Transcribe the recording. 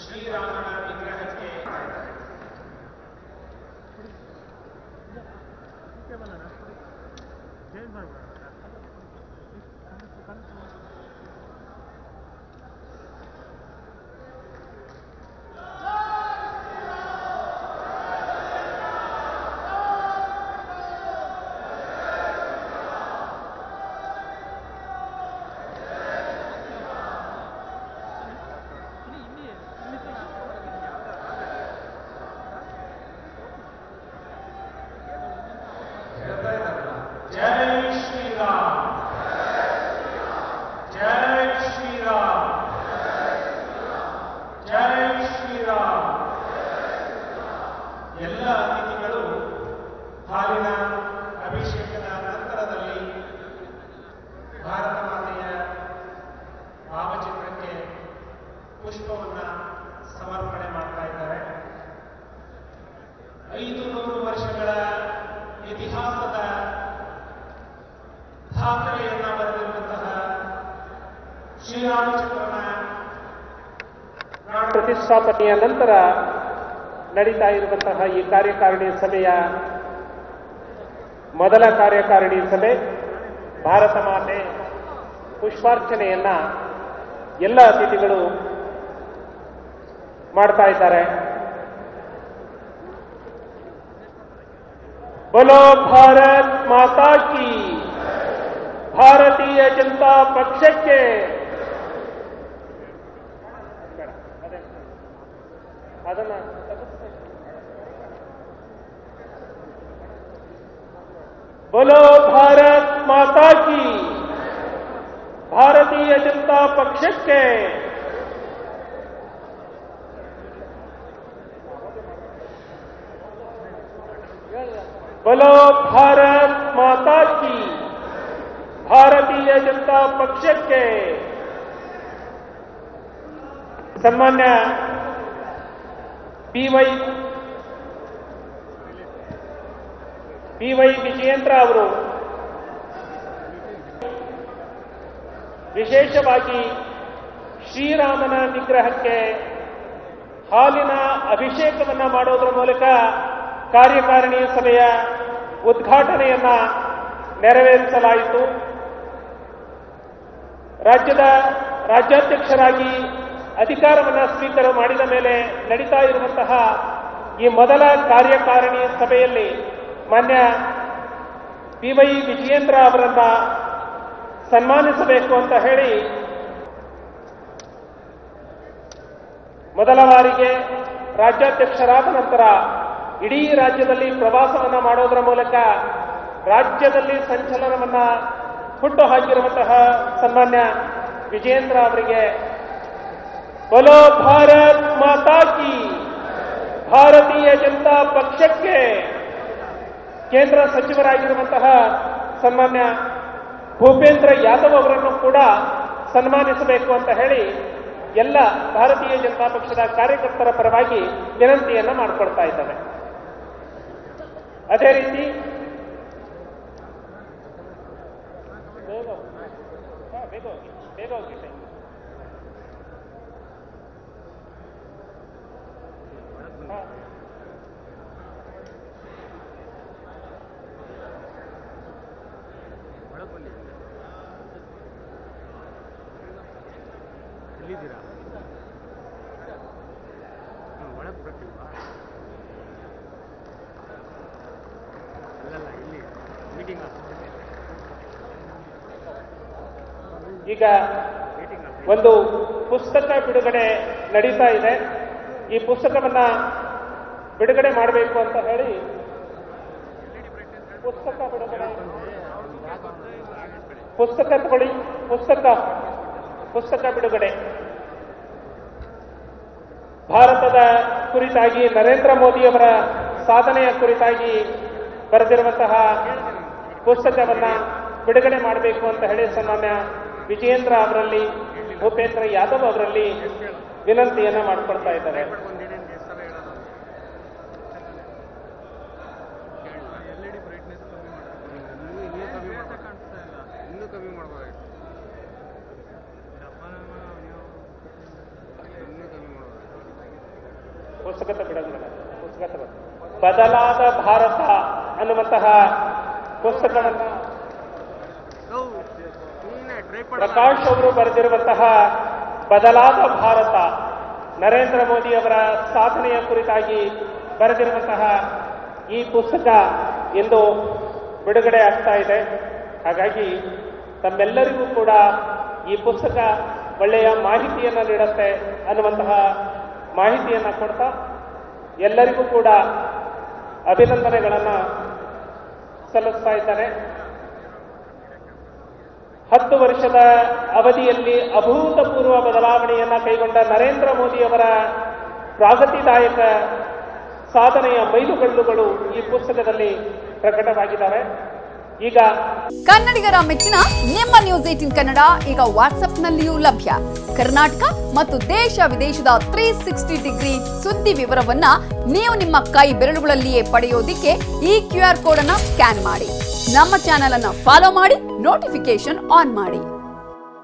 ಶ್ರೀರಾಮನ ವಿಗ್ರಹಕ್ಕೆ ಎಲ್ಲ ಅತಿಥಿಗಳು ಹಾಲಿನ ಅಭಿಷೇಕದ ನಂತರದಲ್ಲಿ ಭಾರತ ಮಾತೆಯ ಭಾವಚಿತ್ರಕ್ಕೆ ಪುಷ್ಪವನ್ನು ಸಮರ್ಪಣೆ ಮಾಡ್ತಾ ಇದ್ದಾರೆ. 500 ವರ್ಷಗಳ ಇತಿಹಾಸದ ದಾಖಲೆಯನ್ನ ಬರೆದಿರುವಂತಹ ಶ್ರೀರಾಮಚಂದ್ರನ ಪ್ರತಿಷ್ಠಾಪನೆಯ ನಂತರ ನಡೀತಾ ಇರುವಂತಹ ಈ ಕಾರ್ಯಕಾರಿಣಿ ಸಭೆಯ ಮೊದಲ ಕಾರ್ಯಕಾರಿಣಿ ಸಭೆ ಭಾರತ ಮಾತೆ ಪುಷ್ಪಾರ್ಚನೆಯನ್ನ ಎಲ್ಲ ಅತಿಥಿಗಳು ಮಾಡ್ತಾ ಇದ್ದಾರೆ. बोलो भारत माता की, ಭಾರತೀಯ ಜನತಾ ಪಕ್ಷಕ್ಕೆ ಅದನ್ನ बोलो भारत माता की, ಭಾರತೀಯ ಜನತಾ ಪಕ್ಷಕ್ಕೆ बोलो भारत माता की, ಭಾರತೀಯ ಜನತಾ ಪಕ್ಷಕ್ಕೆ. ಸನ್ಮಾನ್ಯ ಬಿ.ವೈ. ವಿಜಯೇಂದ್ರ ಅವರು ವಿಶೇಷವಾಗಿ ಶ್ರೀರಾಮನ ವಿಗ್ರಹಕ್ಕೆ ಹಾಲಿನ ಅಭಿಷೇಕವನ್ನ ಮಾಡೋದರ ಮೂಲಕ ಕಾರ್ಯಕಾರಿಣಿ ಸಭೆಯ ಉದ್ಘಾಟನೆಯನ್ನ ನೆರವೇರಿಸಲಾಯಿತು. ರಾಜ್ಯದ ರಾಜ್ಯಾಧ್ಯಕ್ಷರಾಗಿ ಅಧಿಕಾರವನ್ನು ಸ್ವೀಕಾರ ಮಾಡಿದ ಮೇಲೆ ನಡೀತಾ ಇರುವಂತಹ ಈ ಮೊದಲ ಕಾರ್ಯಕಾರಿಣಿ ಸಭೆಯಲ್ಲಿ ಮಾನ್ಯ ಬಿ.ವೈ. ವಿಜಯೇಂದ್ರ ಅವರನ್ನ ಸನ್ಮಾನಿಸಬೇಕು ಅಂತ ಹೇಳಿ ಮೊದಲ ಬಾರಿಗೆ ರಾಜ್ಯಾಧ್ಯಕ್ಷರಾದ ನಂತರ ಇಡೀ ರಾಜ್ಯದಲ್ಲಿ ಪ್ರವಾಸವನ್ನ ಮಾಡೋದರ ಮೂಲಕ ರಾಜ್ಯದಲ್ಲಿ ಸಂಚಲನವನ್ನ ಹುಟ್ಟು ಹಾಕಿರುವಂತಹ ಸನ್ಮಾನ್ಯ ವಿಜಯೇಂದ್ರ ಅವರಿಗೆ बोलो ಭಾರತ್ ಮಾತಾ ಕಿ, ಭಾರತೀಯ ಜನತಾ ಪಕ್ಷಕ್ಕೆ ಕೇಂದ್ರ ಸಚಿವರಾಗಿರುವಂತಹ ಸನ್ಮಾನ್ಯ ಭೂಪೇಂದ್ರ ಯಾದವ್ ಅವರನ್ನು ಕೂಡ ಸನ್ಮಾನಿಸಬೇಕು ಅಂತ ಹೇಳಿ ಎಲ್ಲ ಭಾರತೀಯ ಜನತಾ ಪಕ್ಷದ ಕಾರ್ಯಕರ್ತರ ಪರವಾಗಿ ವಿನಂತಿಯನ್ನ ಮಾಡಿಕೊಳ್ತಾ ಇದ್ದಾರೆ. ಅದೇ ರೀತಿ ಬೇಗ ಹೋಗಿ ಎಲ್ಲಿದ್ದೀರಾ? ಒಳಗೆ ಬರ್ತೀವಾ? ಅಲ್ಲಲ್ಲ, ಇಲ್ಲಿ ಮೀಟಿಂಗ್ ಈಗ ಒಂದು ಪುಸ್ತಕ ಬಿಡುಗಡೆ ನಡೀತಾ ಇದೆ. ಈ ಪುಸ್ತಕವನ್ನ ಬಿಡುಗಡೆ ಮಾಡಬೇಕು ಅಂತ ಹೇಳಿ ಪುಸ್ತಕ ತಗೊಳ್ಳಿ. ಪುಸ್ತಕ ಬಿಡುಗಡೆ ಭಾರತದ ಕುರಿತಾಗಿ ನರೇಂದ್ರ ಮೋದಿಯವರ ಸಾಧನೆಯ ಕುರಿತಾಗಿ ಬರೆದಿರುವಂತಹ ಪುಸ್ತಕವನ್ನ ಬಿಡುಗಡೆ ಮಾಡಬೇಕು ಅಂತ ಹೇಳಿ ಸನ್ಮಾನ್ಯ ವಿಜಯೇಂದ್ರ ಅವರಲ್ಲಿ, ಭೂಪೇಂದ್ರ ಯಾದವ್ ಅವರಲ್ಲಿ ವಿನಂತಿಯನ್ನ ಮಾಡಿಕೊಳ್ತಾ ಇದ್ದಾರೆ. ಪುಸ್ತಕದ ಬಿಡುಗಡೆ ಬದಲಾದ ಭಾರತ ಅನ್ನುವಂತಹ ಪುಸ್ತಕವನ್ನು ಪ್ರಕಾಶ್ ಅವರು ಬರೆದಿರುವಂತಹ ಬದಲಾದ ಭಾರತ ನರೇಂದ್ರ ಮೋದಿ ಅವರ ಸಾಧನೆಯ ಕುರಿತಾಗಿ ಬರೆದಿರುವಂತಹ ಈ ಪುಸ್ತಕ ಇಂದು ಬಿಡುಗಡೆ ಆಗ್ತಾ ಇದೆ. ಹಾಗಾಗಿ ತಮ್ಮೆಲ್ಲರಿಗೂ ಕೂಡ ಈ ಪುಸ್ತಕ ಒಳ್ಳೆಯ ಮಾಹಿತಿಯನ್ನು ನೀಡುತ್ತೆ ಅನ್ನುವಂತಹ ಮಾಹಿತಿಯನ್ನು ಕೊಡ್ತಾ ಎಲ್ಲರಿಗೂ ಕೂಡ ಅಭಿನಂದನೆಗಳನ್ನು ಸಲ್ಲಿಸ್ತಾ ಇದ್ದಾರೆ. 10 ವರ್ಷದ ಅವಧಿಯಲ್ಲಿ ಅಭೂತಪೂರ್ವ ಬದಲಾವಣೆಯನ್ನು ಕೈಗೊಂಡ ನರೇಂದ್ರ ಮೋದಿ ಅವರ ಪ್ರಾಗತಿದಾಯಕ ಸಾಧನೆಯ ಮೈಲುಗಲ್ಲುಗಳು ಈ ಪುಸ್ತಕದಲ್ಲಿ ಪ್ರಕಟವಾಗಿದ್ದಾವೆ. ಈಗ ಕನ್ನಡಿಗರ ಮೆಚ್ಚಿನ ನಿಮ್ಮ ನ್ಯೂಸ್ 18 ಕನ್ನಡ ಈಗ ವಾಟ್ಸ್ಆಪ್ನಲ್ಲಿಯೂ ಲಭ್ಯ. ಕರ್ನಾಟಕ ಮತ್ತು ದೇಶ ವಿದೇಶದ 360 ಡಿಗ್ರಿ ಸುದ್ದಿ ವಿವರವನ್ನ ನೀವು ನಿಮ್ಮ ಕೈ ಬೆರಳುಗಳಲ್ಲಿಯೇ ಪಡೆಯೋದಿಕ್ಕೆ ಈ QR ಕೋಡ್ ಅನ್ನು ಸ್ಕ್ಯಾನ್ ಮಾಡಿ. ನಮ್ಮ ಚಾನೆಲ್ ಅನ್ನು ಫಾಲೋ ಮಾಡಿ, ನೋಟಿಫಿಕೇಶನ್ ಆನ್ ಮಾಡಿ.